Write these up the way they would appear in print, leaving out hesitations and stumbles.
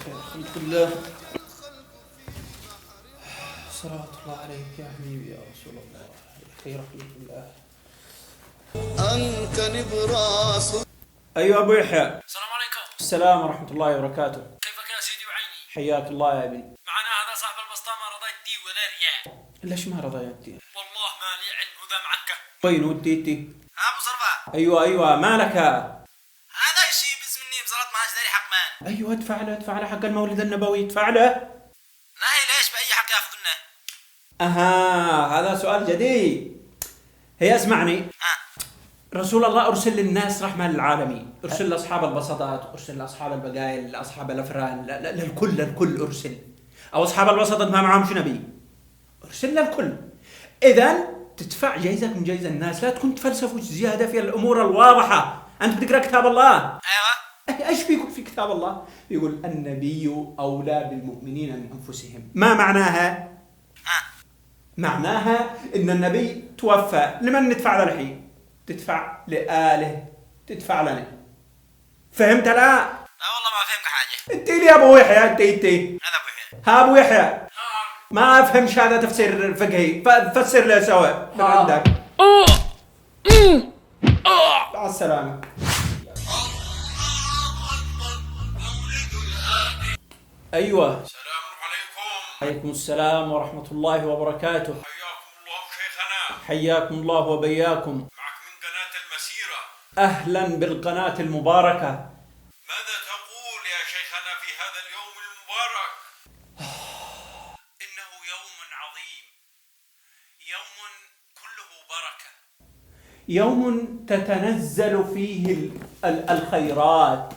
الحمد لله. صلاة الله عليك يا حبيبي يا رسول الله يا خير خلق الله. أنت نبراس. أيها أبو يحيى. السلام عليكم. السلام ورحمة الله وبركاته. كيفك يا سيدي وعيني؟ حياك الله يا ابني. معنا هذا صاحب البسطة ما رضى يدي ولا رياء. ليش ما رضى يدي؟ والله ما لي علم وذا معكة. وين وديتي؟ أبو صرفة. أيوة مالك هذا شيء بس مني بصلاة ما هاش داري حق مان. أيوة ادفع له حق المولد النبوي ادفع له. ناهي ليش بأي حق ياخذ لنا؟ هذا سؤال جديد. هي اسمعني. رسول الله أرسل للناس رحمة للعالمين، أرسل لأصحاب البسطات، أرسل لأصحاب البقايل، لأصحاب الأفران، للكل أرسل. أو أصحاب البسطات ما معهم نبي، أرسل للكل. إذن تدفع جايزة من جايزة الناس، لا تكون تفلسفوا زيادة في الأمور الواضحة. أنت بتقرأ كتاب الله. أيوة. إيش بيقول في كتاب الله؟ يقول النبي أولى بالمؤمنين من أنفسهم. ما معناها؟ معناها إن النبي توفى، لمن ندفع ذا الحين؟ تدفع لآله، تدفع لنا. فهمت لا؟ لا والله ما فهمك حاجة. انت لي ابو يحيى انت هذا أبو يحيى. ها ابو يحيى ما افهمش هذا تفسير فقهي، فسر له سوا من عندك. مع السلامة. ايوه. السلام عليكم. عليكم السلام ورحمة الله وبركاته. حياكم الله شيخنا. حياكم الله وبياكم. معك من قناة المسيرة. اهلا بالقناة المباركة. ماذا تقول يا شيخنا في هذا اليوم المبارك؟ إنه يوم عظيم، يوم كله بركة، يوم تتنزل فيه الخيرات،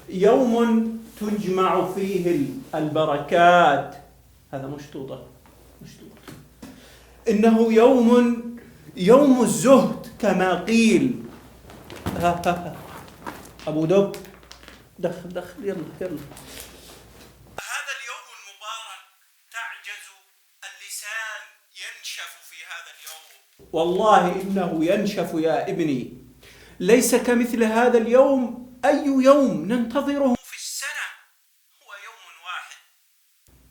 يوم تجمع فيه البركات. هذا مشطوطة. إنه يوم الزهد كما قيل. أبو دب دخل يلا. هذا اليوم المبارك تعجز اللسان ينشف في هذا اليوم. والله إنه ينشف يا ابني. ليس كمثل هذا اليوم أي يوم ننتظره في السنة، هو يوم واحد.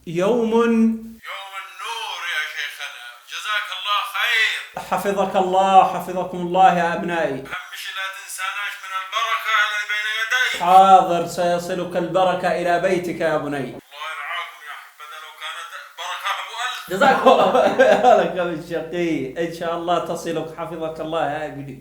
يوم النور يا شيخنا، جزاك الله خير. حفظك الله حفظكم الله يا أبنائي. همش لا تنساناش من البركة اللي بين يديك. حاضر سيصلك البركة إلى بيتك يا بني. الله يرعاكم يا حبذا لو كانت بركة أبو ألف. جزاك الله لك الشقي. إن شاء الله تصلك حفظك الله يا ابني.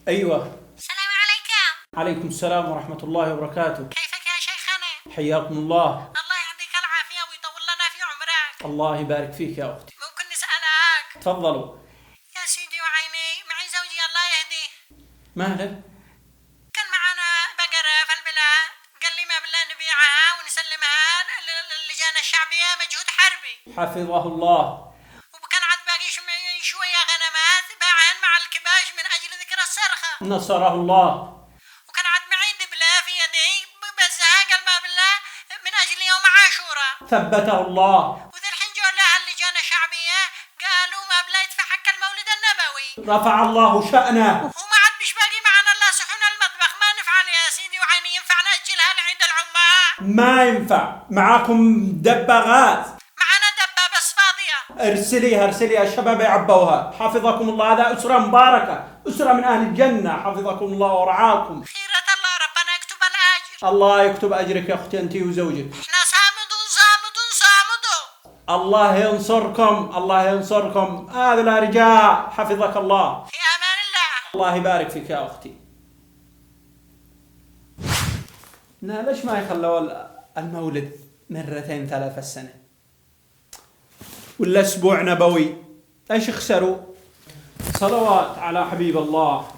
أيوة. السلام عليكم. عليكم السلام ورحمة الله وبركاته. كيفك يا شيخنا؟ حياكم الله. الله يعطيك العافية ويطول لنا في عمرك. الله يبارك فيك يا أختي. ممكن نسألك؟ تفضلوا. يا سيدي وعيني، معي زوجي الله يهديه. ماله؟ كان معنا بقرة في البلاد، قال لي ما بالله نبيعها ونسلمها للجان الشعبية مجهود حربي. حفظه الله. وكان عاد باقي شوية غنمات باعهن مع الكباش من أجل ذكر السرخة. نصره الله. وكان عاد معي دبلة في يدي بزها، قال ما بالله من أجل يوم عاشوراء. ثبته الله. وذا الحين جو لها اللجان الشعبية قالوا ما بلا يدفع حق المولد النبوي. رفع الله شأنه. وما عاد مش باقي معنا الا صحن المطبخ. ما نفعل يا سيدي وعيني؟ ينفع نأجلها لعيد العمال؟ ما ينفع. معاكم دباغات. معنا دبة بس فاضية. ارسليها الشباب يعبوها. حفظكم الله. هذا أسرة مباركة، أسرة من أهل الجنة. حفظكم الله ورعاكم. خيرة الله ربنا يكتب الأجر. الله يكتب أجرك يا أختي أنت وزوجك. احنا صامدون. الله ينصركم. هذا الأرجاء. حفظك الله. في أمان الله. الله يبارك فيك يا أختي. لا ليش ما يخلوا المولد مرتين 3 السنة ولا أسبوع نبوي؟ ايش خسروا؟ صلوات على حبيب الله.